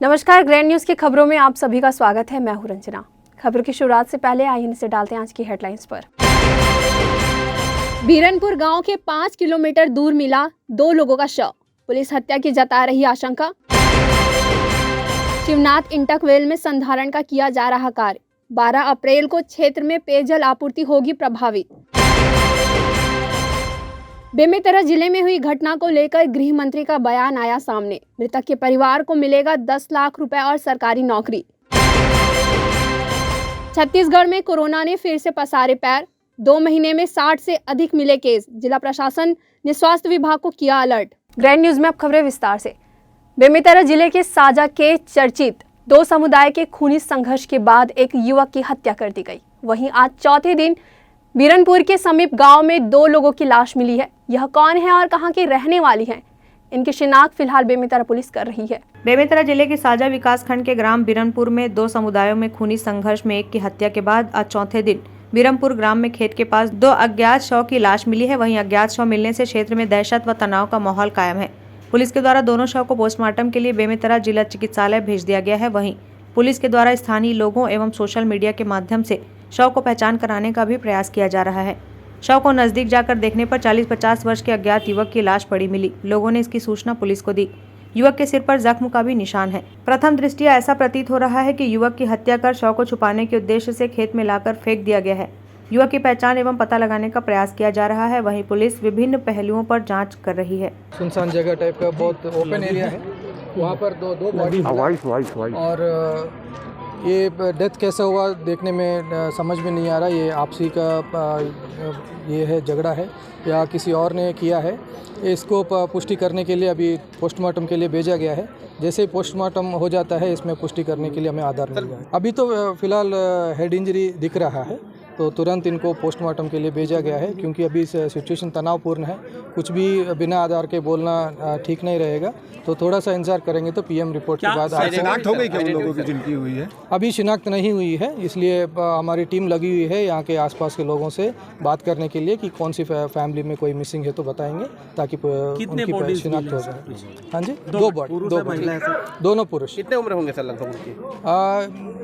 नमस्कार, grand news की खबरों में आप सभी का स्वागत है। मैं हूं रंजना। खबर की शुरुआत से पहले आइए इनसे डालते हैं आज की हेडलाइंस पर। बीरनपुर गांव के 5 किलोमीटर दूर मिला 2 लोगों का शव, पुलिस हत्या की जता रही आशंका। शिवनाथ इंटकवेल में संधारण का किया जा रहा कार्य, 12 अप्रैल को क्षेत्र में पेयजल आपूर्ति होगी प्रभावित। बेमेतरा जिले में हुई घटना को लेकर गृह मंत्री का बयान आया सामने, मृतक के परिवार को मिलेगा 10 लाख रुपए और सरकारी नौकरी। छत्तीसगढ़ में कोरोना ने फिर से पसारे पैर, 2 महीने में 60 से अधिक मिले केस, जिला प्रशासन ने स्वास्थ्य विभाग को किया अलर्ट। ग्रैंड न्यूज में अब खबरें विस्तार से। बेमेतरा जिले के साजा के चर्चित 2 समुदाय के खूनी संघर्ष के बाद एक युवक की हत्या कर दी गई। वहीं आज चौथे दिन बीरनपुर के समीप गांव में 2 लोगों की लाश मिली है। यह कौन है और कहां की रहने वाली हैं, इनकी शिनाख्त फिलहाल बेमेतरा पुलिस कर रही है। बेमेतरा जिले के साजा विकास खंड के ग्राम बीरनपुर में 2 समुदायों में खूनी संघर्ष में एक की हत्या के बाद आज चौथे दिन बीरनपुर ग्राम में खेत के पास 2 अज्ञात शव की लाश मिली है। वहीं अज्ञात शव मिलने से क्षेत्र में दहशत व तनाव का माहौल कायम है। पुलिस के द्वारा दोनों शव को पोस्टमार्टम के लिए बेमेतरा जिला चिकित्सालय भेज दिया गया है। वहीं पुलिस के द्वारा स्थानीय लोगों एवं सोशल मीडिया के माध्यम से शव को पहचान कराने का भी प्रयास किया जा रहा है। शव को नजदीक जाकर देखने पर 40-50 वर्ष के अज्ञात युवक की लाश पड़ी मिली। लोगों ने इसकी सूचना पुलिस को दी। युवक के सिर पर जख्म का भी निशान है। प्रथम दृष्टया ऐसा प्रतीत हो रहा है कि युवक की हत्या कर शव को छुपाने के उद्देश्य से खेत में लाकर फेंक दिया गया है। युवक की पहचान एवं पता लगाने का प्रयास किया जा रहा है। वहीं पुलिस विभिन्न पहलुओं पर जाँच कर रही है। सुनसान जगह टाइप का बहुत ओपन एरिया है, वहाँ पर दो बॉडी और ये डेथ कैसा हुआ देखने में समझ में नहीं आ रहा। ये आपसी का ये है, झगड़ा है या किसी और ने किया है। इसको पुष्टि करने के लिए अभी पोस्टमार्टम के लिए भेजा गया है। जैसे ही पोस्टमार्टम हो जाता है इसमें पुष्टि करने के लिए हमें आधार मिल गया। अभी तो फिलहाल हेड इंजरी दिख रहा है, तो तुरंत इनको पोस्टमार्टम के लिए भेजा गया है, क्योंकि अभी सिचुएशन तनावपूर्ण है। कुछ भी बिना आधार के बोलना ठीक नहीं रहेगा, तो थोड़ा सा इंतजार करेंगे तो पीएम रिपोर्ट के बाद शिनाख्त हो गई क्या उन लोगों की जिनकी हुई है? अभी शिनाख्त नहीं हुई है, इसलिए हमारी टीम लगी हुई है यहाँ के आसपास के लोगों से बात करने के लिए कि कौन सी फैमिली में कोई मिसिंग है तो बताएंगे, ताकि उनकी शिनाख्त हो जाए। हाँ जी, 2 बॉडी, दोनों पुरुष। कितने उम्र होंगे सर लगभग उनकी?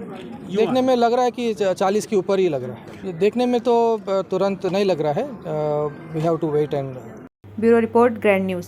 देखने में लग रहा है कि 40 के ऊपर ही लग रहा है। देखने में तो तुरंत नहीं लग रहा है। We have to wait and. Bureau report, grand news.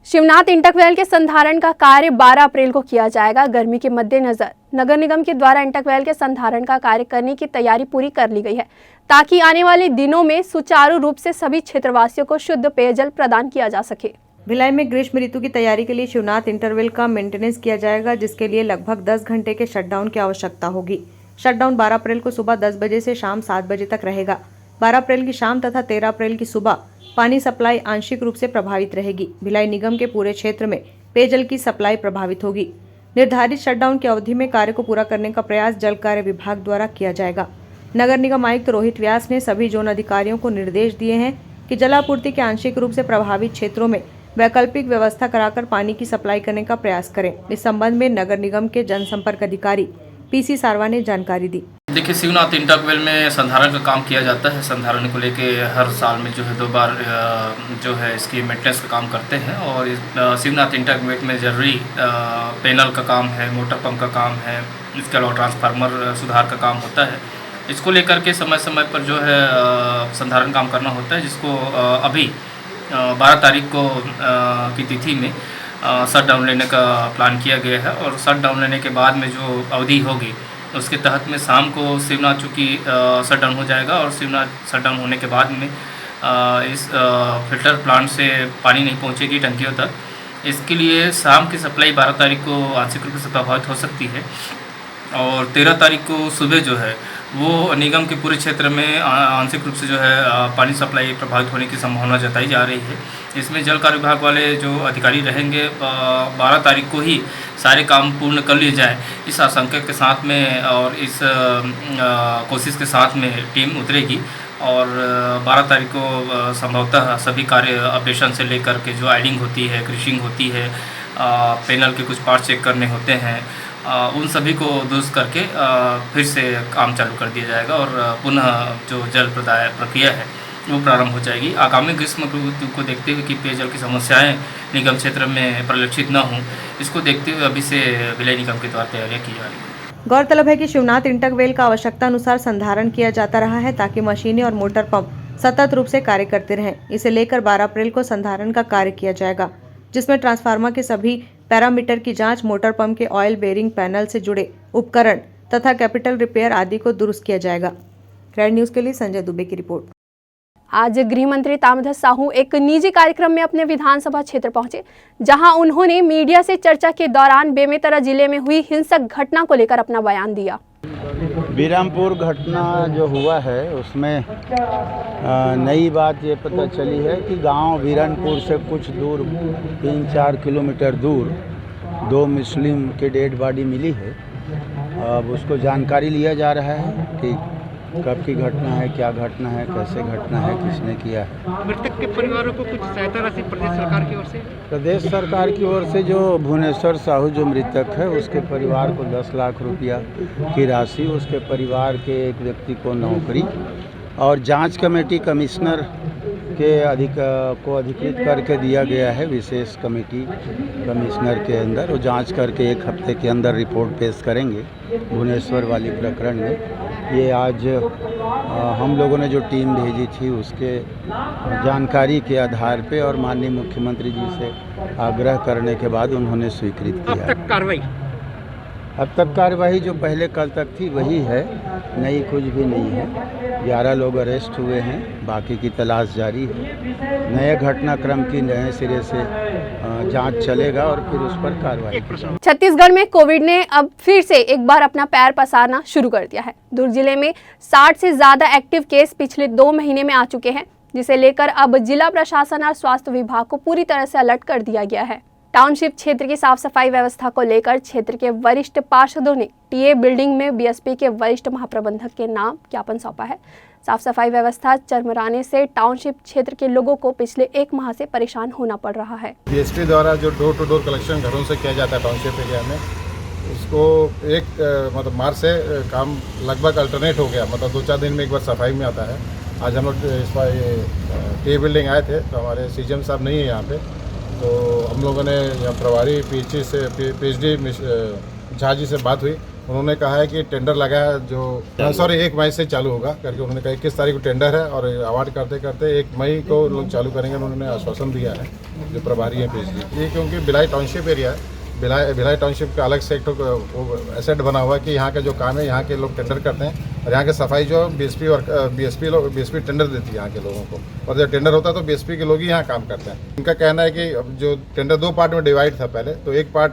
Shivnath intake well के संधारण का कार्य 12 अप्रैल को किया जाएगा। गर्मी के मद्देनजर नगर निगम के द्वारा इंटकवेल के संधारण का कार्य करने की तैयारी पूरी कर ली गई है, ताकि आने वाले दिनों में सुचारू रूप से सभी क्षेत्रवासियों को शुद्ध पेयजल प्रदान किया जा सके। भिलाई में ग्रीष्म ऋतु की तैयारी के लिए शिवनाथ इंटरवेल का मेंटेनेंस किया जाएगा, जिसके लिए लगभग 10 घंटे के शटडाउन की आवश्यकता होगी। शटडाउन 12 अप्रैल को सुबह 10 बजे से शाम 7 बजे तक रहेगा। 12 अप्रैल की शाम तथा 13 अप्रैल की सुबह पानी सप्लाई आंशिक रूप से प्रभावित रहेगी। भिलाई निगम के पूरे क्षेत्र में पेयजल की सप्लाई प्रभावित होगी। निर्धारित शटडाउन की अवधि में कार्य को पूरा करने का प्रयास जल कार्य विभाग द्वारा किया जाएगा। नगर निगम आयुक्त रोहित व्यास ने सभी जोन अधिकारियों को निर्देश दिए हैं कि जलापूर्ति के आंशिक रूप से प्रभावित क्षेत्रों में वैकल्पिक व्यवस्था कराकर पानी की सप्लाई करने का प्रयास करें। इस संबंध में नगर निगम के जनसंपर्क अधिकारी पीसी सारवा ने जानकारी दी। देखिए, शिवनाथ इंटकवेल में संधारण का काम किया जाता है। संधारण को लेके हर साल में जो है 2 बार जो है इसकी मेंटेनेंस का काम करते हैं। और शिवनाथ इंटकवेल में जरूरी पैनल का काम है, मोटर पंप का काम है, इसके अलावा ट्रांसफार्मर सुधार का काम होता है। इसको लेकर के समय समय पर जो है संधारण काम करना होता है, जिसको अभी 12 तारीख को की तिथि में शटडाउन लेने का प्लान किया गया है। और शटडाउन लेने के बाद में जो अवधि होगी उसके तहत में शाम को शिवनाथ चूँकि शटडाउन हो जाएगा, और शिवनाथ शटडाउन होने के बाद में इस फिल्टर प्लांट से पानी नहीं पहुंचेगी टंकियों तक। इसके लिए शाम की सप्लाई 12 तारीख को आंशिक रूप से प्रभावित हो सकती है। और 13 तारीख को सुबह जो है वो निगम के पूरे क्षेत्र में आंशिक रूप से जो है पानी सप्लाई प्रभावित होने की संभावना जताई जा रही है। इसमें जल कार्य विभाग वाले जो अधिकारी रहेंगे 12 तारीख को ही सारे काम पूर्ण कर लिए जाए, इस आशंका के साथ में और इस कोशिश के साथ में टीम उतरेगी। और 12 तारीख को संभवतः सभी कार्य अपडेशन से लेकर के जो आइलिंग होती है, क्रिशिंग होती है, पैनल के कुछ पार्ट चेक करने होते हैं, उन सभी को दुरुस्त करके फिर से काम चालू कर दिया जाएगा। और पुनः जो जल प्रदाय प्रक्रिया है वो प्रारंभ हो जाएगी। आगामी ग्रीष्म ऋतु को देखते हुए कि पेयजल की समस्याएं निगम क्षेत्र में परिलक्षित न हों, इसको देखते हुए अभी से विलय निगम के द्वारा तैयारियाँ की जा रही हैं। गौरतलब है कि शिवनाथ इंटरवेल का आवश्यकता अनुसार संधारण किया जाता रहा है ताकि मशीनें और मोटर पंप सतत रूप से कार्य करते रहें। इसे लेकर 12 अप्रैल को संधारण का कार्य किया जाएगा, जिसमें ट्रांसफार्मर के सभी पैरामीटर की जांच, मोटर पंप के ऑयल बेरिंग पैनल से जुड़े उपकरण तथा कैपिटल रिपेयर आदि को दुरुस्त किया जाएगा। ग्रैंड न्यूज के लिए संजय दुबे की रिपोर्ट। आज गृह मंत्री ताम्रध्वज साहू एक निजी कार्यक्रम में अपने विधानसभा क्षेत्र पहुंचे, जहां उन्होंने मीडिया से चर्चा के दौरान बेमेतरा जिले में हुई हिंसक घटना को लेकर अपना बयान दिया। बिरमपुर घटना जो हुआ है उसमें नई बात ये पता चली है कि गांव बिरनपुर से कुछ दूर 3-4 किलोमीटर दूर 2 मुस्लिम के डेड बॉडी मिली है। अब उसको जानकारी लिया जा रहा है कि कब की घटना है, क्या घटना है, कैसे घटना है, किसने किया है। मृतक के परिवारों को कुछ सहायता राशि प्रदेश सरकार की ओर से? प्रदेश सरकार की ओर से जो भुवनेश्वर साहू जो मृतक है उसके परिवार को 10 लाख रुपया की राशि, उसके परिवार के एक व्यक्ति को नौकरी और जांच कमेटी कमिश्नर के अधिकृत करके दिया गया है। विशेष कमेटी कमिश्नर के अंदर वो जांच करके 1 हफ्ते के अंदर रिपोर्ट पेश करेंगे भुवनेश्वर वाली प्रकरण में। ये आज हम लोगों ने जो टीम भेजी थी उसके जानकारी के आधार पे और माननीय मुख्यमंत्री जी से आग्रह करने के बाद उन्होंने स्वीकृत किया। अब तक कार्रवाई जो पहले कल तक थी वही है, नई कुछ भी नहीं है। 11 लोग अरेस्ट हुए हैं, बाकी की तलाश जारी है। नए घटनाक्रम की नए सिरे से जांच चलेगा और फिर उस पर कार्रवाई। छत्तीसगढ़ में कोविड ने अब फिर से एक बार अपना पैर पसारना शुरू कर दिया है। दुर्ग जिले में 60 से ज्यादा एक्टिव केस पिछले 2 महीने में आ चुके हैं, जिसे लेकर अब जिला प्रशासन और स्वास्थ्य विभाग को पूरी तरह से अलर्ट कर दिया गया है। टाउनशिप क्षेत्र की साफ सफाई व्यवस्था को लेकर क्षेत्र के वरिष्ठ पार्षदों ने टीए बिल्डिंग में बीएसपी के वरिष्ठ महाप्रबंधक के नाम ज्ञापन सौंपा है। साफ सफाई व्यवस्था चरमराने से टाउनशिप क्षेत्र के लोगों को पिछले 1 माह से परेशान होना पड़ रहा है। बीएसपी द्वारा जो डोर टू डोर कलेक्शन घरों से किया जाता है टाउनशिप एरिया में, उसको मतलब मार्च से काम लगभग अल्टरनेट हो गया, मतलब 2-4 दिन में एक बार सफाई में आता है। आज हम लोग इस बार टीए बिल्डिंग आए थे तो हमारे सीजीएम साहब नहीं है यहाँ पे, तो हम लोगों ने यहाँ प्रभारी पीएचडी झा जी से बात हुई। उन्होंने कहा है कि टेंडर लगा है जो 1 मई से चालू होगा करके उन्होंने कहा 21 तारीख को टेंडर है और अवार्ड करते करते 1 मई को लोग चालू करेंगे। उन्होंने आश्वासन दिया है जो प्रभारी है पीएचडी। ये क्योंकि भिलाई टाउनशिप एरिया है, भिलाई टाउनशिप का अलग से एक एसेट बना हुआ है कि यहाँ का जो काम है यहाँ के लोग टेंडर करते हैं और यहाँ की सफाई जो बीएसपी टेंडर देती है यहाँ के लोगों को, और जब टेंडर होता है तो बीएसपी के लोग ही यहाँ काम करते हैं। इनका कहना है कि जो टेंडर 2 पार्ट में डिवाइड था पहले, तो एक पार्ट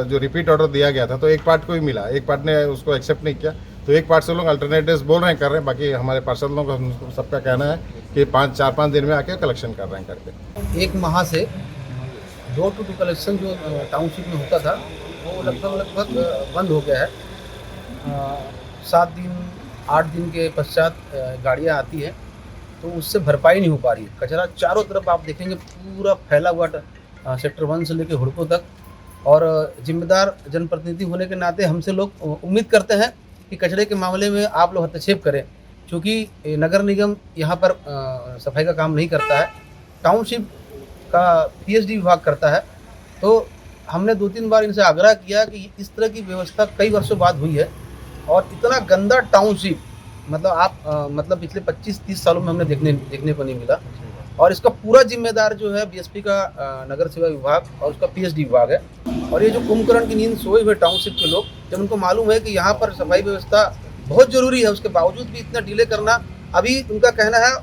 जो रिपीट ऑर्डर दिया गया था तो एक पार्ट को ही मिला, एक पार्ट ने उसको एक्सेप्ट नहीं किया, तो एक पार्ट से लोग अल्टरनेटिव्स बोल रहे हैं, कर रहे हैं। बाकी हमारे पार्षद लोगों का सबका कहना है कि 4-5 दिन में आके कलेक्शन कर रहे हैं करके। 1 माह से डोर टू डोर कलेक्शन जो टाउनशिप में होता था वो लगभग बंद हो गया है। 7 दिन 8 दिन के पश्चात गाड़ियाँ आती है तो उससे भरपाई नहीं हो पा रही है। कचरा चारों तरफ आप देखेंगे पूरा फैला हुआ सेक्टर 1 से लेकर हुड़को तक, और जिम्मेदार जनप्रतिनिधि होने के नाते हमसे लोग उम्मीद करते हैं कि कचरे के मामले में आप लोग हस्तक्षेप करें, क्योंकि नगर निगम यहाँ पर सफाई का काम नहीं करता है, टाउनशिप का पीएचडी विभाग करता है। तो हमने 2-3 बार इनसे आग्रह किया कि इस तरह की व्यवस्था कई वर्षों बाद हुई है और इतना गंदा टाउनशिप मतलब पिछले 25-30 सालों में हमने देखने को नहीं मिला, और इसका पूरा जिम्मेदार जो है बीएसपी का नगर सेवा विभाग और उसका पीएचडी विभाग है। और ये जो कुंभकर्ण की नींद सोए हुए टाउनशिप के लोग, जब उनको मालूम है कि यहाँ पर सफाई व्यवस्था बहुत जरूरी है, उसके बावजूद भी इतना डिले करना, अभी उनका कहना है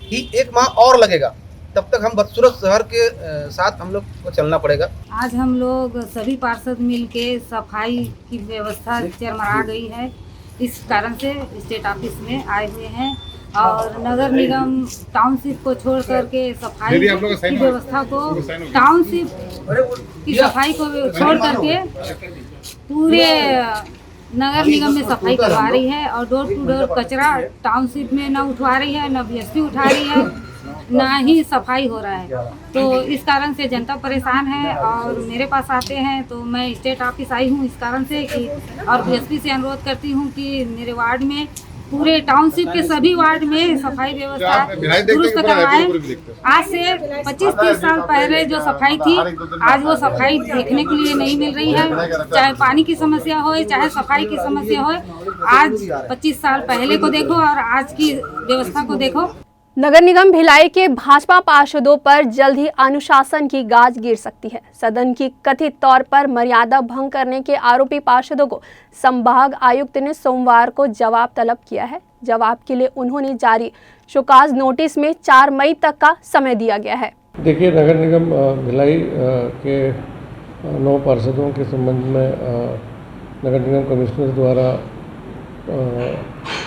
कि 1 माह और लगेगा, तब तक हम बदसूरत शहर के साथ हम लोग को चलना पड़ेगा। आज हम लोग सभी पार्षद मिलके सफाई की व्यवस्था चरमरा गई है, इस कारण से स्टेट ऑफिस में आए हुए हैं और नगर निगम टाउनशिप को छोड़ करके सफाई की व्यवस्था को टाउनशिप की सफाई को छोड़ करके पूरे नगर निगम में सफाई करवा रही है और डोर टू डोर कचरा टाउनशिप में न उठवा रही है, न बीएसपी उठा रही है, ना ही सफाई हो रहा है। तो इस कारण से जनता परेशान है और मेरे पास आते हैं, तो मैं स्टेट ऑफिस आई हूँ इस कारण से कि और बीएसपी से अनुरोध करती हूँ कि मेरे वार्ड में पूरे टाउनशिप के सभी वार्ड में सफाई व्यवस्था दुरुस्त करवाएं। आज से 25-30 साल पहले जो सफाई थी, आज वो सफाई देखने के लिए नहीं मिल रही है। चाहे पानी की समस्या हो, चाहे सफाई की समस्या हो, आज 25 साल पहले को देखो और आज की व्यवस्था को देखो। नगर निगम भिलाई के भाजपा पार्षदों पर जल्द ही अनुशासन की गाज गिर सकती है। सदन की कथित तौर पर मर्यादा भंग करने के आरोपी पार्षदों को संभाग आयुक्त ने सोमवार को जवाब तलब किया है। जवाब के लिए उन्होंने जारी शोकाज नोटिस में 4 मई तक का समय दिया गया है। देखिए, नगर निगम भिलाई के 9 पार्षदों के संबंध में नगर निगम कमिश्नर द्वारा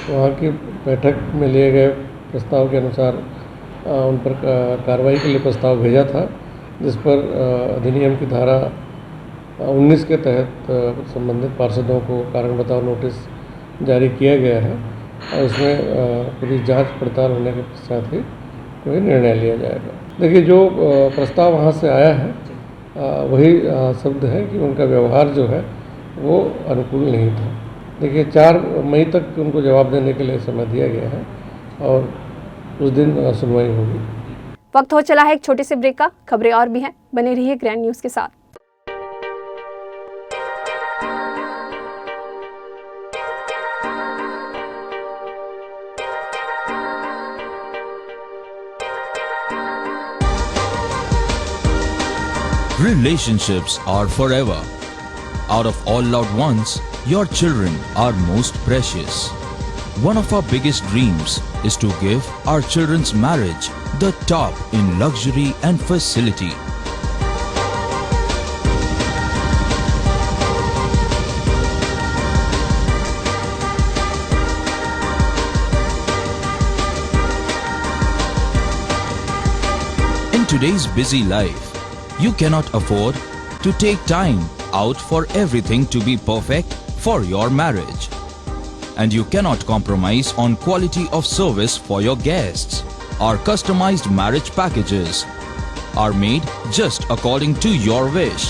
वहाँ की बैठक में लिए गए प्रस्ताव के अनुसार उन पर कार्रवाई के लिए प्रस्ताव भेजा था, जिस पर अधिनियम की धारा 19 के तहत संबंधित पार्षदों को कारण बताओ नोटिस जारी किया गया है और इसमें पूरी जांच पड़ताल होने के पश्चात ही कोई निर्णय लिया जाएगा। देखिए, जो प्रस्ताव वहाँ से आया है वही शब्द है कि उनका व्यवहार जो है वो अनुकूल नहीं था। देखिए, 4 मई तक उनको जवाब देने के लिए समय दिया गया है और उस दिन सुनवाई होगी। वक्त हो चला है एक छोटे से ब्रेक का। खबरें और भी हैं, बने रहिए ग्रैंड न्यूज के साथ। Relationships are forever. Out of all loved ones, your children are most precious. One of our biggest dreams is to give our children's marriage the top in luxury and facility. In today's busy life, you cannot afford to take time out for everything to be perfect for your marriage. And you cannot compromise on quality of service for your guests. Our customized marriage packages are made just according to your wish.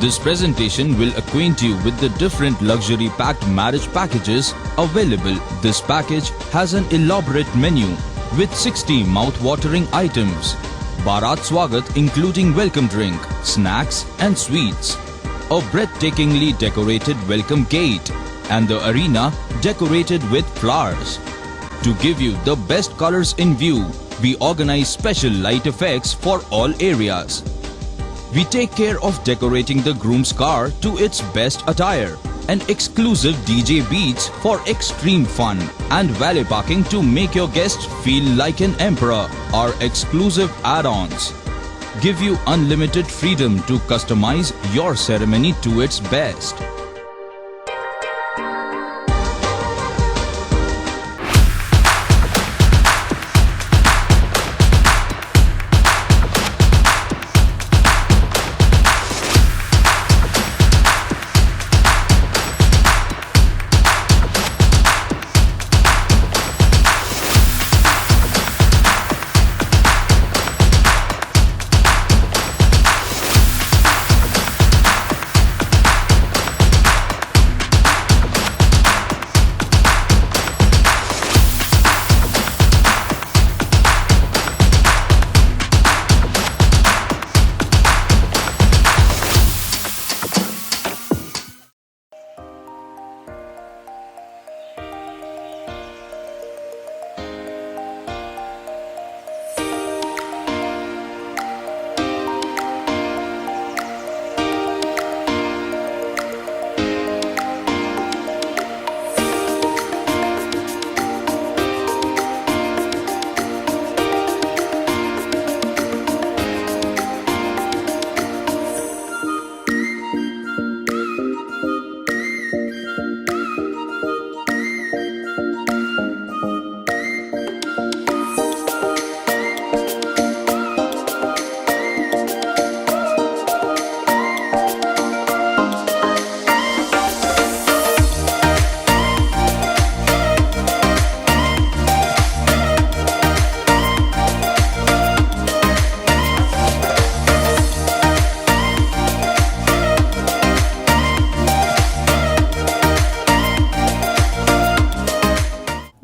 This presentation will acquaint you with the different luxury packed marriage packages available. This package has an elaborate menu with 60 mouth-watering items. Bharat Swagat including welcome drink, snacks and sweets. A breathtakingly decorated welcome gate and the arena decorated with flowers. To give you the best colors in view, we organize special light effects for all areas. We take care of decorating the groom's car to its best attire and exclusive DJ beats for extreme fun and valet parking to make your guests feel like an emperor. Our exclusive add-ons give you unlimited freedom to customize your ceremony to its best.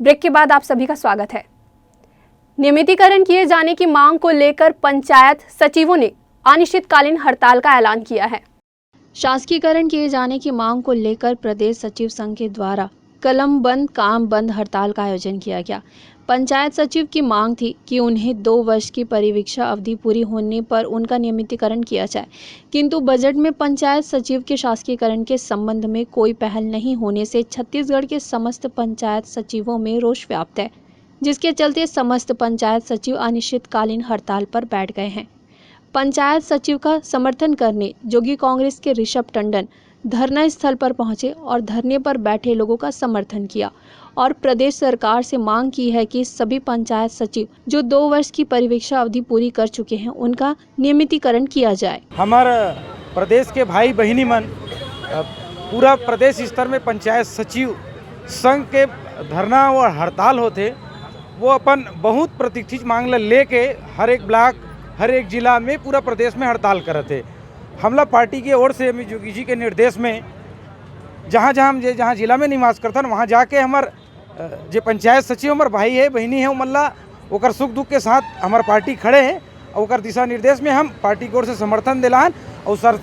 Break के बाद आप सभी का स्वागत है। नियमितीकरण किए जाने की मांग को लेकर पंचायत सचिवों ने अनिश्चितकालीन हड़ताल का ऐलान किया है। शासकीकरण किए जाने की मांग को लेकर प्रदेश सचिव संघ के द्वारा कलम बंद काम बंद हड़ताल का आयोजन किया गया। पंचायत सचिव की मांग थी कि उन्हें 2 वर्ष की परिवीक्षा अवधि पूरी होने पर उनका नियमितीकरण किया जाए, किंतु बजट में पंचायत सचिव के शासकीकरण के संबंध में कोई पहल नहीं होने से छत्तीसगढ़ के समस्त पंचायत सचिवों में रोष व्याप्त है, जिसके चलते समस्त पंचायत सचिव अनिश्चितकालीन हड़ताल पर बैठ गए हैं। पंचायत सचिव का समर्थन करने जोगी कांग्रेस के ऋषभ टंडन धरना स्थल पर पहुंचे और धरने पर बैठे लोगों का समर्थन किया और प्रदेश सरकार से मांग की है कि सभी पंचायत सचिव जो 2 वर्ष की परिवीक्षा अवधि पूरी कर चुके हैं उनका नियमितीकरण किया जाए। हमारे प्रदेश के भाई बहनी मन पूरा प्रदेश स्तर में पंचायत सचिव संघ के धरना और हड़ताल होते, वो अपन बहुत प्रतीक्षित मांग लेके हर एक ब्लॉक हर एक जिला में पूरा प्रदेश में हड़ताल करते। हमला पार्टी की ओर से अमित जोगी जी के निर्देश में जहाँ जिला में निवास करथन वहाँ जाके हमार जो पंचायत सचिव हमार भाई है बहनी है मल्ला ओकर सुख दुख के साथ हमार पार्टी खड़े हैं और ओकर दिशा निर्देश में हम पार्टी की ओर से समर्थन दिलान। और सर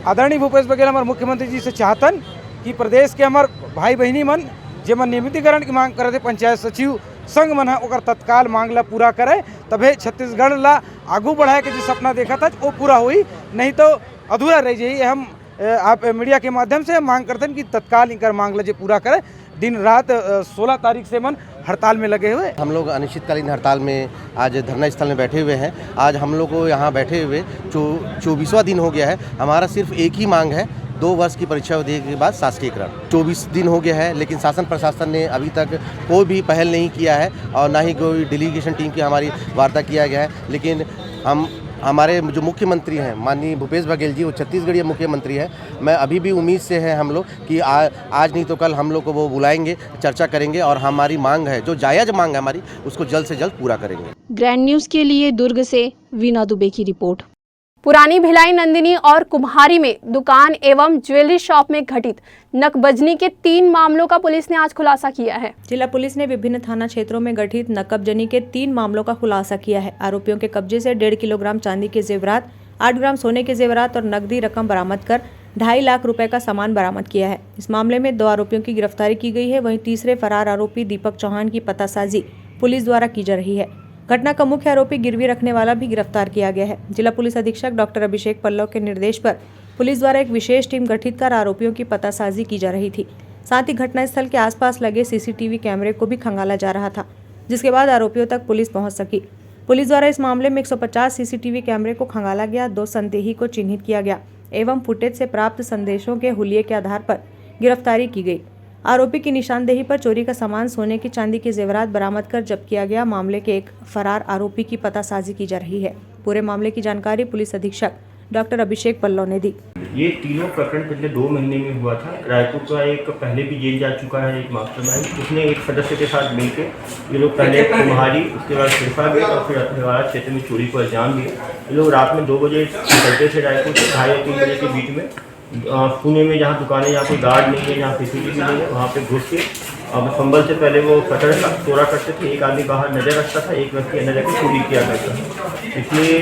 आदरणीय भूपेश बघेल हमारे मुख्यमंत्री जी से चाहतन कि प्रदेश के हमार भाई बहनी मन जे मन नियमितीकरण की मांग करते पंचायत सचिव संघ मन ओकर तत्काल मांग ला पूरा करे, तबे छत्तीसगढ़ ला आगू बढ़ाए के जो सपना देखा था वो पूरा हुई, नहीं तो अधूरा रह जाइए। हम आप मीडिया के माध्यम से मांग करते हैं कि तत्काल इनकर मांग ला जो पूरा करे। दिन रात 16 तारीख से मन हड़ताल में लगे हुए। हम लोग अनिश्चितकालीन हड़ताल में आज धरना स्थल में बैठे हुए हैं। आज हम लोग को यहाँ बैठे हुए 24वां दिन हो गया है। हमारा सिर्फ एक ही मांग है, 2 वर्ष की परीक्षा अवधि के बाद शासकीयकरण। 24 दिन हो गया है, लेकिन शासन प्रशासन ने अभी तक कोई भी पहल नहीं किया है और ना ही कोई डेलीगेशन टीम की हमारी वार्ता किया गया है। लेकिन हमारे जो मुख्यमंत्री हैं माननीय भूपेश बघेल जी, वो छत्तीसगढ़ीय मुख्यमंत्री हैं। मैं अभी भी उम्मीद से है हम लोग कि आज नहीं तो कल हम लोग को वो बुलाएंगे, चर्चा करेंगे और हमारी मांग है जो जायज़ मांग है हमारी उसको जल्द से जल्द पूरा करेंगे। ग्रैंड न्यूज़ के लिए दुर्ग से वीना दुबे की रिपोर्ट। पुरानी भिलाई नंदिनी और कुम्हारी में दुकान एवं ज्वेलरी शॉप में घटित नकबजनी के 3 मामलों का पुलिस ने आज खुलासा किया है। जिला पुलिस ने विभिन्न थाना क्षेत्रों में गठित नकबजनी के 3 मामलों का खुलासा किया है। आरोपियों के कब्जे से 1.5 किलोग्राम चांदी के जेवरात, 8 ग्राम सोने के जेवरात और नकदी रकम बरामद कर 2.5 लाख रुपए का सामान बरामद किया है। इस मामले में 2 आरोपियों की गिरफ्तारी की गई है। वहीं तीसरे फरार आरोपी दीपक चौहान की पतासाजी पुलिस द्वारा की जा रही है। घटना का मुख्य आरोपी गिरवी रखने वाला भी गिरफ्तार किया गया है। जिला पुलिस अधीक्षक डॉक्टर अभिषेक पल्लव के निर्देश पर पुलिस द्वारा एक विशेष टीम गठित कर आरोपियों की पतासाजी की जा रही थी। साथ ही घटनास्थल के आसपास लगे सीसीटीवी कैमरे को भी खंगाला जा रहा था, जिसके बाद आरोपियों तक पुलिस पहुंच सकी। पुलिस द्वारा इस मामले में 150 सीसीटीवी कैमरे को खंगाला गया, 2 संदेही को चिन्हित किया गया एवं फुटेज से प्राप्त संदेशों के हुलिये के आधार पर गिरफ्तारी की गई। आरोपी की निशानदेही पर चोरी का सामान, सोने की चांदी के जेवरात बरामद कर जब्त किया गया। मामले के एक फरार आरोपी की पतासाजी की जा रही है। पूरे मामले की जानकारी पुलिस अधीक्षक डॉक्टर अभिषेक पल्लव ने दी। ये तीनों प्रकरण पिछले 2 महीने में हुआ था। रायपुर का एक पहले भी जेल जा चुका है एक मास्टरमाइंड, उसने एक सदस्य के साथ मिलकर ये लोग पहले कुम्हारी, उसके बाद सिरसा गए और फिर अठनेवाड़ा क्षेत्र में चोरी को अंजाम दिए। ये लोग रात में 2 बजे निकलते थे रायपुर से, 2:30 और 3 बजे के बीच में पुणे में जहाँ दुकानें जहाँ कोई गार्ड नहीं है, जहाँ सीसीटीवी नहीं है, वहाँ पे घुस के अब संभल से पहले वो कटर चोरा करते थे। एक आदमी बाहर नजर रखता था, एक व्यक्ति अंदर जाकर चोरी किया करता था। इसलिए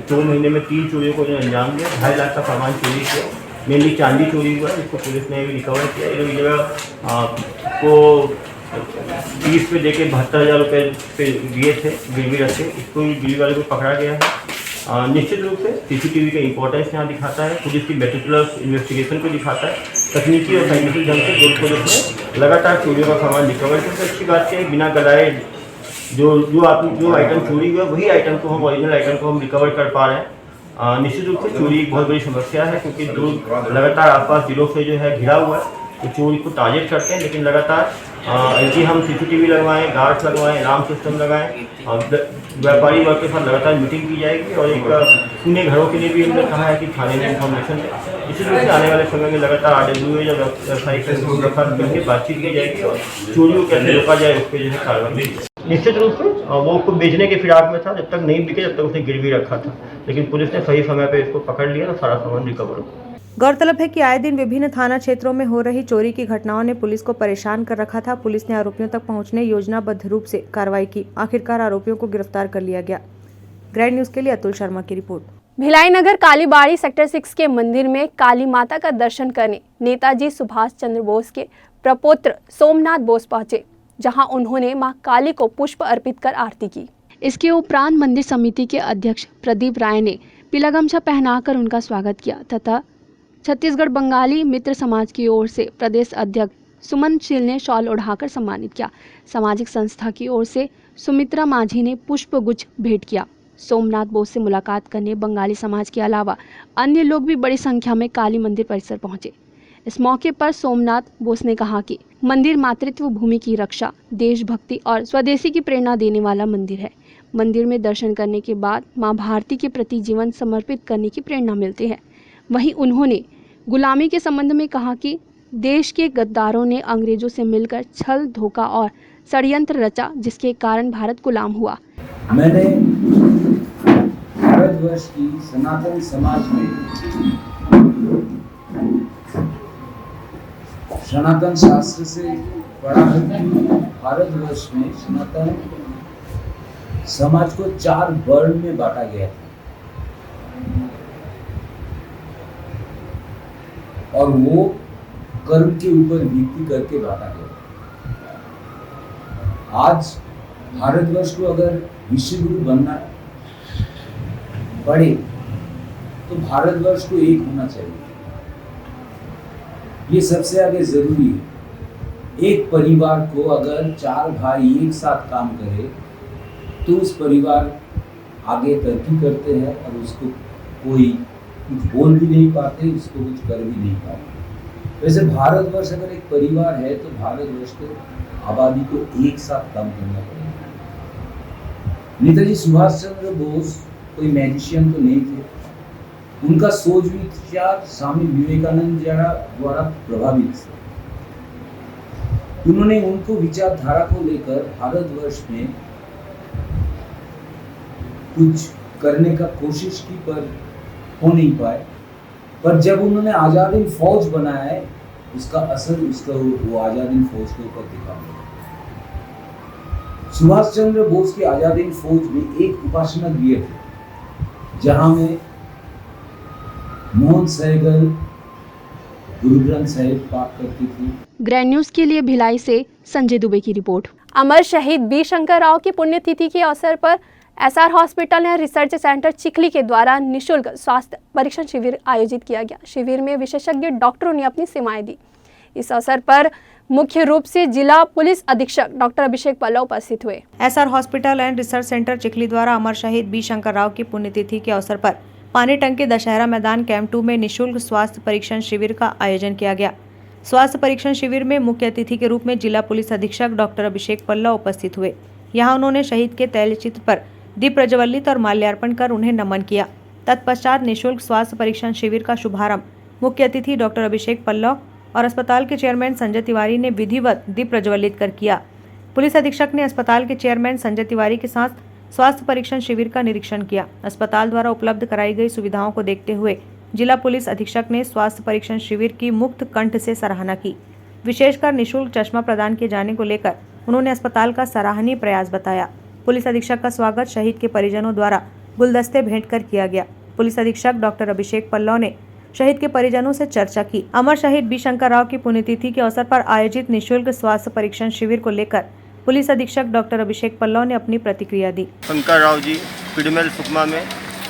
2 महीने में 3 चोरियों को अंजाम दिया। 2.5 लाख का सामान चोरी किया, मेनली चांदी चोरी हुआ, इसको पुलिस ने भी रिकवर किया। ये जगह को 30 पे देके 72,000 रुपये पे दिए थे गिरवी रखे। इसको गिरवी वाले को पकड़ा गया है। निश्चित रूप से सीसीटीवी का इंपॉर्टेंस यहाँ दिखाता है, पुलिस की मेटिकुलस इन्वेस्टिगेशन को दिखाता है। तकनीकी और साइंटिफिक ढंग से दुर्ग पुलिस ने लगातार चोरियों का सामान रिकवर किया। अच्छी बात है, बिना गलाए जो आइटम चोरी हुआ वही आइटम को हम ओरिजिनल आइटम को हम रिकवर कर पा रहे हैं। निश्चित रूप से चोरी एक बहुत बड़ी समस्या है, क्योंकि दुर्ग लगातार आसपास जिलों से जो है घिरा हुआ है, तो चोरी को टारगेट करते हैं। लेकिन लगातार यदि हम सीसीटीवी लगवाएं, गार्ड्स लगवाएं, अलार्म सिस्टम लगाएं, व्यापारी वर्ग के साथ लगातार मीटिंग की जाएगी और एक सुने घरों के लिए भी हमने कहा है कि थाने में इन्फॉर्मेशन दें। इसी रूप से आने वाले समय में लगातार RWA या व्यावसायिक करके बातचीत की जाएगी और चोरी को कैसे रोका जाए उस पर जो है कार्रवाई की। निश्चित रूप से वो उसको बेचने के फिराक में था, जब तक नहीं बिके जब तक उसने गिरवी रखा था, लेकिन पुलिस ने सही समय पर इसको पकड़ लिया तो सारा सामान रिकवर हो। गौरतलब है कि आए दिन विभिन्न थाना क्षेत्रों में हो रही चोरी की घटनाओं ने पुलिस को परेशान कर रखा था। पुलिस ने आरोपियों तक पहुंचने योजनाबद्ध रूप से कार्रवाई की। आखिरकार आरोपियों को गिरफ्तार कर लिया गया। ग्रैंड न्यूज के लिए अतुल शर्मा की रिपोर्ट। भिलाई नगर कालीबाड़ी सेक्टर 6 के मंदिर में काली माता का दर्शन करने नेताजी सुभाष चंद्र बोस के प्रपौत्र सोमनाथ बोस पहुंचे, जहां उन्होंने मां काली को पुष्प अर्पित कर आरती की। इसके उपरांत मंदिर समिति के अध्यक्ष प्रदीप राय ने पीला गमछा पहनाकर उनका स्वागत किया तथा छत्तीसगढ़ बंगाली मित्र समाज की ओर से प्रदेश अध्यक्ष सुमन शील ने शॉल ओढ़ाकर सम्मानित किया। सामाजिक संस्था की ओर से सुमित्रा माझी ने पुष्प गुच्छ भेंट किया। सोमनाथ बोस से मुलाकात करने बंगाली समाज के अलावा अन्य लोग भी बड़ी संख्या में काली मंदिर परिसर पहुंचे। इस मौके पर सोमनाथ बोस ने कहा कि मंदिर मातृत्व भूमि की रक्षा, देशभक्ति और स्वदेशी की प्रेरणा देने वाला मंदिर है। मंदिर में दर्शन करने के बाद मां भारती के प्रति जीवन समर्पित करने की प्रेरणा मिलती है। वहीं उन्होंने गुलामी के संबंध में कहा कि देश के गद्दारों ने अंग्रेजों से मिलकर छल, धोखा और षड्यंत्र रचा, जिसके कारण भारत गुलाम हुआ। मैंने भारतवर्ष की सनातन समाज में सनातन शास्त्र से पढ़ा है कि भारतवर्ष में सनातन समाज को 4 वर्ण में बांटा गया था और वो कर्म के ऊपर भित्ति करके बांटा गया। आज भारतवर्ष को अगर विश्व गुरु बनना पड़े तो भारतवर्ष को एक होना चाहिए। ये सबसे आगे जरूरी है। एक परिवार को अगर 4 भाई एक साथ काम करे तो उस परिवार आगे तरक्की करते हैं और उसको कोई कुछ बोल भी नहीं पाते, उसको कुछ कर भी नहीं पाते। वैसे भारतवर्ष अगर एक परिवार है तो भारतवर्ष को आबादी को एक साथ काम करना पड़ेगा। नेताजी सुभाष चंद्र बोस कोई मैजिशियन तो नहीं थे। उनका सोच विचार स्वामी विवेकानंद द्वारा प्रभावित थे। उन्होंने उनको विचारधारा को लेकर भारतवर्ष में कुछ करने का कोशिश की पर हो नहीं पाए। पर जब उन्होंने आजाद हिंद फौज बनाया है, उसका असर वो आजाद हिंद फौज के ऊपर दिखा। सुभाष चंद्र बोस की आजाद हिंद फौज में एक उपासना गृह थे, जहां में मोहन सहगल गुरु ग्रंथ साहिब पाठ करती थी। ग्रैंड न्यूज के लिए भिलाई से संजय दुबे की रिपोर्ट। अमर शहीद बी शंकर राव की पुण्यतिथि के अवसर पर SR hospital and research centre Chikhli के द्वारा निःशुल्क स्वास्थ्य परीक्षण शिविर आयोजित किया गया। शिविर में विशेषज्ञ डॉक्टरों ने अपनी सेवाएं दी। इस अवसर पर मुख्य रूप से जिला पुलिस अधीक्षक डॉक्टर अभिषेक पल्लव उपस्थित हुए। SR hospital and research centre Chikhli द्वारा अमर शहीद बी शंकर राव की पुण्यतिथि के अवसर पर पानी टंकी दशहरा मैदान कैंप 2 में निःशुल्क स्वास्थ्य परीक्षण शिविर का आयोजन किया गया। स्वास्थ्य परीक्षण शिविर में मुख्य अतिथि के रूप में जिला पुलिस अधीक्षक डॉक्टर अभिषेक पल्लव उपस्थित हुए। यहाँ उन्होंने शहीद के तैलचित्र पर दीप प्रज्वलित और माल्यार्पण कर उन्हें नमन किया। तत्पश्चात निःशुल्क स्वास्थ्य परीक्षण शिविर का शुभारंभ मुख्य अतिथि डॉक्टर अभिषेक पल्लव और अस्पताल के चेयरमैन संजय तिवारी ने विधिवत दीप प्रज्वलित कर किया। पुलिस अधीक्षक ने अस्पताल के चेयरमैन संजय तिवारी के साथ स्वास्थ्य परीक्षण शिविर का निरीक्षण किया। अस्पताल द्वारा उपलब्ध कराई गई सुविधाओं को देखते हुए जिला पुलिस अधीक्षक ने स्वास्थ्य परीक्षण शिविर की मुक्त कंठ से सराहना की। विशेषकर निःशुल्क चश्मा प्रदान किए जाने को लेकर उन्होंने अस्पताल का सराहनीय प्रयास बताया। पुलिस अधीक्षक का स्वागत शहीद के परिजनों द्वारा गुलदस्ते भेंट कर किया गया। पुलिस अधीक्षक डॉक्टर अभिषेक पल्लव ने शहीद के परिजनों से चर्चा की। अमर शहीद बी शंकर राव की पुण्यतिथि के अवसर पर आयोजित निःशुल्क स्वास्थ्य परीक्षण शिविर को लेकर पुलिस अधीक्षक डॉक्टर अभिषेक पल्लव ने अपनी प्रतिक्रिया दी। शंकर राव जी पिडमेल सुकमा में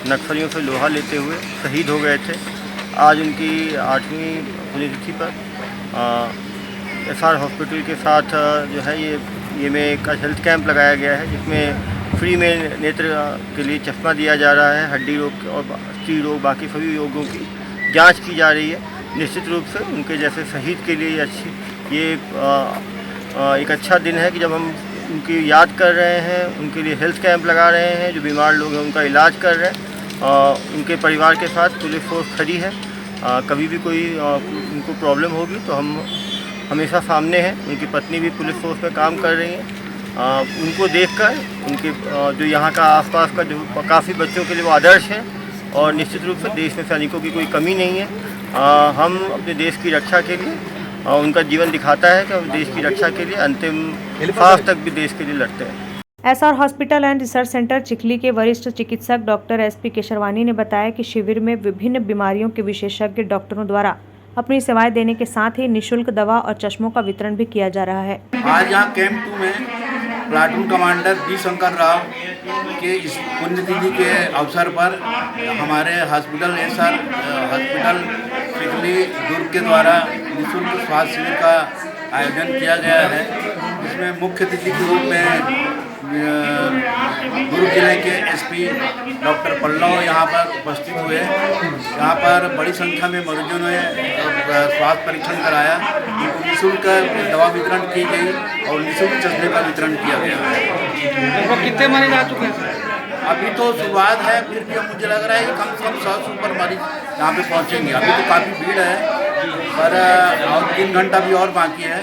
नक्सलियों से लोहा लेते हुए शहीद हो गए थे। आज उनकी 8वीं पुण्यतिथि पर एसआर हॉस्पिटल के साथ जो है ये में एक हेल्थ कैंप लगाया गया है, जिसमें फ्री में नेत्र के लिए चश्मा दिया जा रहा है। हड्डी रोग और स्त्री रोग बाकी सभी रोगों की जांच की जा रही है। निश्चित रूप से उनके जैसे शहीद के लिए ये एक अच्छा दिन है कि जब हम उनकी याद कर रहे हैं, उनके लिए हेल्थ कैंप लगा रहे हैं, जो बीमार लोग हैं उनका इलाज कर रहे हैं। उनके परिवार के साथ पुलिस फोर्स खड़ी है। कभी भी कोई उनको प्रॉब्लम होगी तो हम हमेशा सामने हैं। उनकी पत्नी भी पुलिस फोर्स में काम कर रही हैं। उनको देखकर उनके जो यहाँ का आसपास का जो काफ़ी बच्चों के लिए वो आदर्श हैं, और निश्चित रूप से देश में सैनिकों की कोई कमी नहीं है। हम अपने देश की रक्षा के लिए, उनका जीवन दिखाता है कि हम देश की रक्षा के लिए अंतिम सांस तक भी देश के लिए लड़ते हैं। SR hospital and research centre Chikhli के वरिष्ठ चिकित्सक डॉक्टर एसपी केशरवानी ने बताया कि शिविर में विभिन्न बीमारियों के विशेषज्ञ डॉक्टरों द्वारा अपनी सेवाएं देने के साथ ही निःशुल्क दवा और चश्मों का वितरण भी किया जा रहा है। आज यहाँ कैंप 2 में platoon commander B Shankar Rao के इस पुण्यतिथि के अवसर पर हमारे hospital SR hospital Chikhli Durg के द्वारा निःशुल्क स्वास्थ्य शिविर का आयोजन किया गया है। इसमें मुख्य अतिथि के रूप में दुर्ग जिले के एसपी डॉक्टर पल्लव यहाँ पर उपस्थित हुए। यहाँ पर बड़ी संख्या में मरीजों ने स्वास्थ्य परीक्षण कराया, उनको निःशुल्क दवा वितरण की गई और निःशुल्क चश्मे का वितरण किया गया। वो कितने मरीज आ चुके हैं? अभी तो शुरुआत है, फिर भी मुझे लग रहा है कि कम से कम 100 से ऊपर मरीज यहाँ पे पहुँचेंगे। अभी तो काफ़ी भीड़ है, पर और 3 घंटा भी और बाकी है।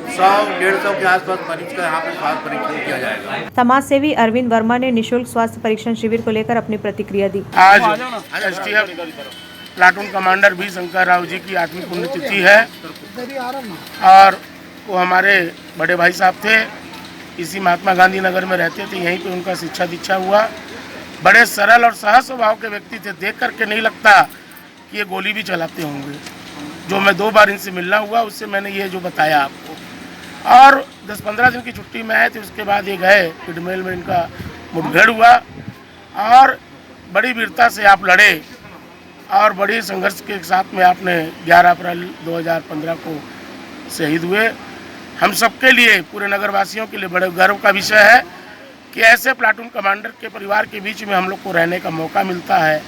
100-150 के आसपास मरीज का यहाँ पे स्वास्थ्य परीक्षण किया जाएगा। समाज सेवी अरविंद वर्मा ने निःशुल्क स्वास्थ्य परीक्षण शिविर को लेकर अपनी प्रतिक्रिया दी। आज STF platoon commander B Shankar Rao ji की 8वीं पुण्यतिथि है और वो हमारे बड़े भाई साहब थे, इसी महात्मा गांधी नगर में रहते थे, यहीं पे उनका शिक्षा दीक्षा हुआ। बड़े सरल और सहज स्वभाव के व्यक्ति थे, देख करके नहीं लगता कि ये गोली भी चलाते होंगे। जो मैं 2 बार इनसे मिलना हुआ, उससे मैंने ये जो बताया आपको, और 10-15 दिन की छुट्टी में आए थे। उसके बाद ये गए पिडमेल में, इनका मुठभेड़ हुआ और बड़ी वीरता से आप लड़े और बड़ी संघर्ष के साथ में आपने 11 अप्रैल 2015 को शहीद हुए। हम सबके लिए, पूरे नगरवासियों के लिए बड़े गर्व का विषय है कि ऐसे प्लाटून कमांडर के परिवार के बीच में हम लोग को रहने का मौका मिलता है।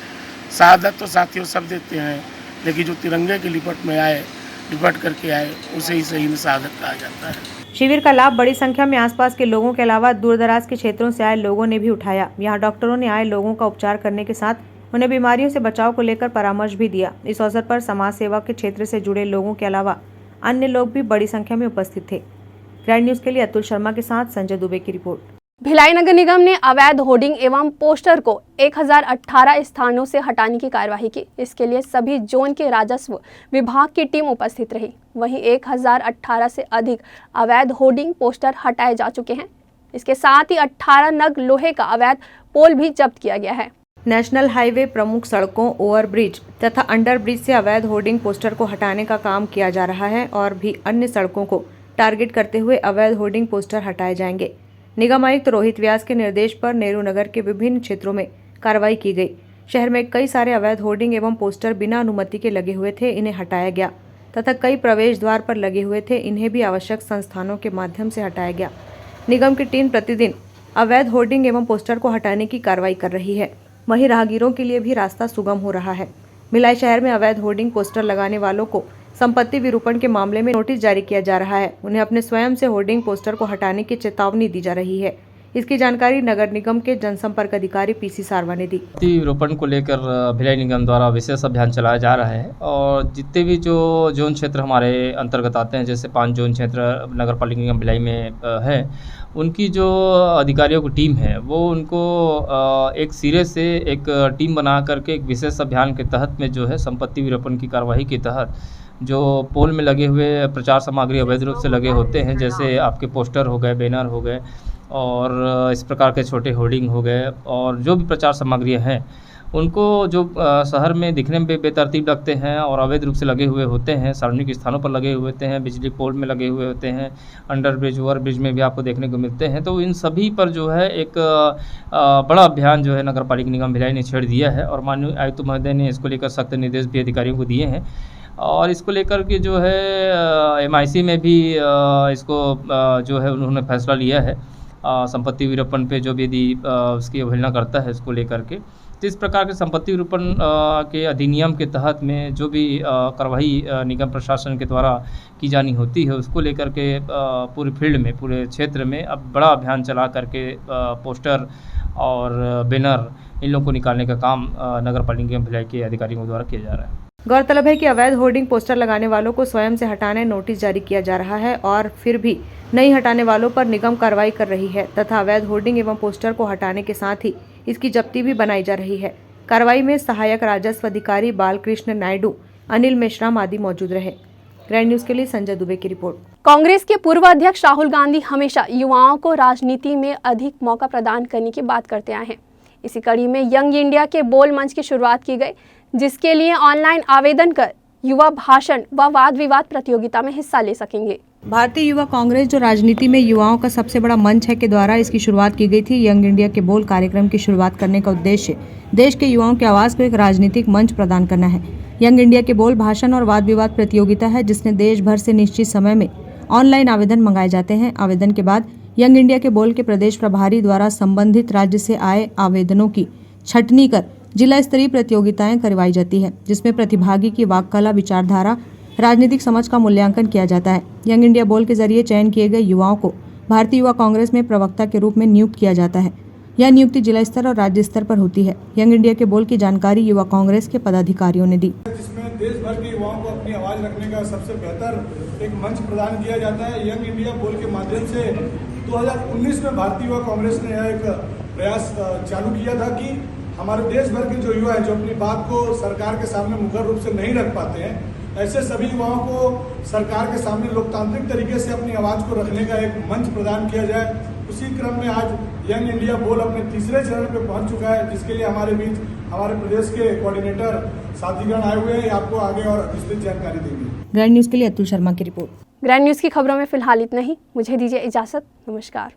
शहादत तो साथियों सब देते हैं, लेकिन जो तिरंगे के लिपट में आए, लिपट करके आए, उसे ही सही में शहादत कहा जाता है। शिविर का लाभ बड़ी संख्या में आसपास के लोगों के अलावा दूरदराज के क्षेत्रों से आए लोगों ने भी उठाया। यहाँ डॉक्टरों ने आए लोगों का उपचार करने के साथ उन्हें बीमारियों से बचाव को लेकर परामर्श भी दिया। इस अवसर पर समाज सेवा के क्षेत्र से जुड़े लोगों के अलावा अन्य लोग भी बड़ी संख्या में उपस्थित थे। ग्रैंड न्यूज के लिए अतुल शर्मा के साथ संजय दुबे की रिपोर्ट। भिलाई नगर निगम ने अवैध होर्डिंग एवं पोस्टर को 1018 स्थानों से हटाने की कार्यवाही की। इसके लिए सभी जोन के राजस्व विभाग की टीम उपस्थित रही। वहीं 1018 से अधिक अवैध होर्डिंग पोस्टर हटाए जा चुके हैं। इसके साथ ही 18 नग लोहे का अवैध पोल भी जब्त किया गया है। नेशनल हाईवे प्रमुख सड़कों, ओवरब्रिज तथा अंडरब्रिज से अवैध होर्डिंग पोस्टर को हटाने का काम किया जा रहा है और भी अन्य सड़कों को टारगेट करते हुए अवैध होर्डिंग पोस्टर हटाए जाएंगे। निगम आयुक्त रोहित व्यास के निर्देश पर नेहरू नगर के विभिन्न क्षेत्रों में कार्रवाई की गई। शहर में कई सारे अवैध होर्डिंग एवं पोस्टर बिना अनुमति के लगे हुए थे, इन्हें हटाया गया तथा कई प्रवेश द्वार पर लगे हुए थे, इन्हें भी आवश्यक संस्थानों के माध्यम से हटाया गया। निगम की टीम प्रतिदिन अवैध होर्डिंग एवं पोस्टर को हटाने की कार्रवाई कर रही है। वहीं राहगीरों के लिए भी रास्ता सुगम हो रहा है। भिलाई शहर में अवैध होर्डिंग पोस्टर लगाने वालों को संपत्ति विरूपण के मामले में नोटिस जारी किया जा रहा है। उन्हें अपने स्वयं से होर्डिंग पोस्टर को हटाने की चेतावनी दी जा रही है। इसकी जानकारी नगर निगम के जनसंपर्क अधिकारी पीसी सारवा ने दी। विरूपण को लेकर भिलाई निगम द्वारा विशेष अभियान चलाया जा रहा है और जितने भी जो जोन क्षेत्र हमारे अंतर्गत आते हैं, जैसे 5 जोन क्षेत्र नगर पालिका निगम भिलाई में है, उनकी जो अधिकारियों की टीम है वो उनको एक सिरे से एक टीम बना करके एक विशेष अभियान के तहत में जो है संपत्ति विरूपण की कार्रवाई के तहत जो पोल में लगे हुए प्रचार सामग्री अवैध रूप से लगे होते हैं, जैसे आपके पोस्टर हो गए, बैनर हो गए और इस प्रकार के छोटे होर्डिंग हो गए और जो भी प्रचार सामग्रियाँ हैं, उनको जो शहर में दिखने में बेतरतीब लगते हैं और अवैध रूप से लगे हुए होते हैं, सार्वजनिक स्थानों पर लगे हुए होते हैं, बिजली पोल में लगे हुए होते हैं, अंडर ब्रिज, ओवर ब्रिज में भी आपको देखने को मिलते हैं। तो इन सभी पर जो है एक बड़ा अभियान जो है नगर पालिका निगम भिलाई ने छेड़ दिया है और माननीय आयुक्त महोदय ने इसको लेकर सख्त निर्देश भी अधिकारियों को दिए हैं और इसको लेकर के जो है MIC में भी इसको जो है उन्होंने फैसला लिया है संपत्ति विरूपण पे जो भी यदि उसकी अवहेलना करता है इसको लेकर के। तो इस प्रकार के संपत्ति विरूपण के अधिनियम के तहत में जो भी कार्रवाई निगम प्रशासन के द्वारा की जानी होती है, उसको लेकर के पूरे फील्ड में, पूरे क्षेत्र में अब बड़ा अभियान चला करके पोस्टर और बैनर इन लोगों को निकालने का काम नगर पालिका निगम भिलाई के अधिकारियों द्वारा किया जा रहा है। गौरतलब है कि अवैध होर्डिंग पोस्टर लगाने वालों को स्वयं से हटाने नोटिस जारी किया जा रहा है और फिर भी नहीं हटाने वालों पर निगम कार्रवाई कर रही है तथा अवैध होर्डिंग एवं पोस्टर को हटाने के साथ ही इसकी जब्ती भी बनाई जा रही है। कार्रवाई में सहायक राजस्व अधिकारी बालकृष्ण नायडू, अनिल मेश्राम आदि मौजूद रहे। ग्रैंड न्यूज के लिए संजय दुबे की रिपोर्ट। कांग्रेस के पूर्व अध्यक्ष राहुल गांधी हमेशा युवाओं को राजनीति में अधिक मौका प्रदान करने की बात करते आए हैं। इसी कड़ी में यंग इंडिया के बोल मंच की शुरुआत की गई, जिसके लिए ऑनलाइन आवेदन कर युवा भाषण व वाद विवाद प्रतियोगिता में हिस्सा ले सकेंगे। भारतीय युवा कांग्रेस, जो राजनीति में युवाओं का सबसे बड़ा मंच है, के द्वारा इसकी शुरुआत की गई थी। यंग इंडिया के बोल कार्यक्रम की शुरुआत करने का उद्देश्य देश के युवाओं की आवाज को एक राजनीतिक मंच प्रदान करना है। यंग इंडिया के बोल भाषण और वाद विवाद प्रतियोगिता है, जिसमें देश भर से निश्चित समय में ऑनलाइन आवेदन मंगाए जाते हैं। आवेदन के बाद यंग इंडिया के बोल के प्रदेश प्रभारी द्वारा संबंधित राज्य से आए आवेदनों की छटनी कर जिला स्तरीय प्रतियोगिताएं करवाई जाती है, जिसमें प्रतिभागी की वाक कला, विचारधारा, राजनीतिक समझ का मूल्यांकन किया जाता है। यंग इंडिया बोल के जरिए चयन किए गए युवाओं को भारतीय युवा कांग्रेस में प्रवक्ता के रूप में नियुक्त किया जाता है। यह नियुक्ति जिला स्तर और राज्य स्तर पर होती है। यंग इंडिया के बोल की जानकारी युवा कांग्रेस के पदाधिकारियों ने दी। जिसमें देश भर के युवाओं को अपनी आवाज रखने का सबसे बेहतर एक मंच प्रदान किया जाता है। यंग इंडिया बोल के माध्यम से 2019 में भारतीय युवा कांग्रेस ने यह एक प्रयास चालू किया था कि हमारे देश भर के जो युवा हैं, जो अपनी बात को सरकार के सामने मुखर रूप से नहीं रख पाते हैं, ऐसे सभी युवाओं को सरकार के सामने लोकतांत्रिक तरीके से अपनी आवाज को रखने का एक मंच प्रदान किया जाए। उसी क्रम में आज यंग इंडिया बोल अपने तीसरे चरण पे पहुंच चुका है, जिसके लिए हमारे बीच हमारे प्रदेश के कोऑर्डिनेटर साथीगण आए हुए हैं। आपको आगे और विस्तृत जानकारी देंगे। ग्रैंड न्यूज के लिए अतुल शर्मा की रिपोर्ट। ग्रैंड न्यूज की खबरों में फिलहाल इतना ही। मुझे दीजिए इजाजत। नमस्कार।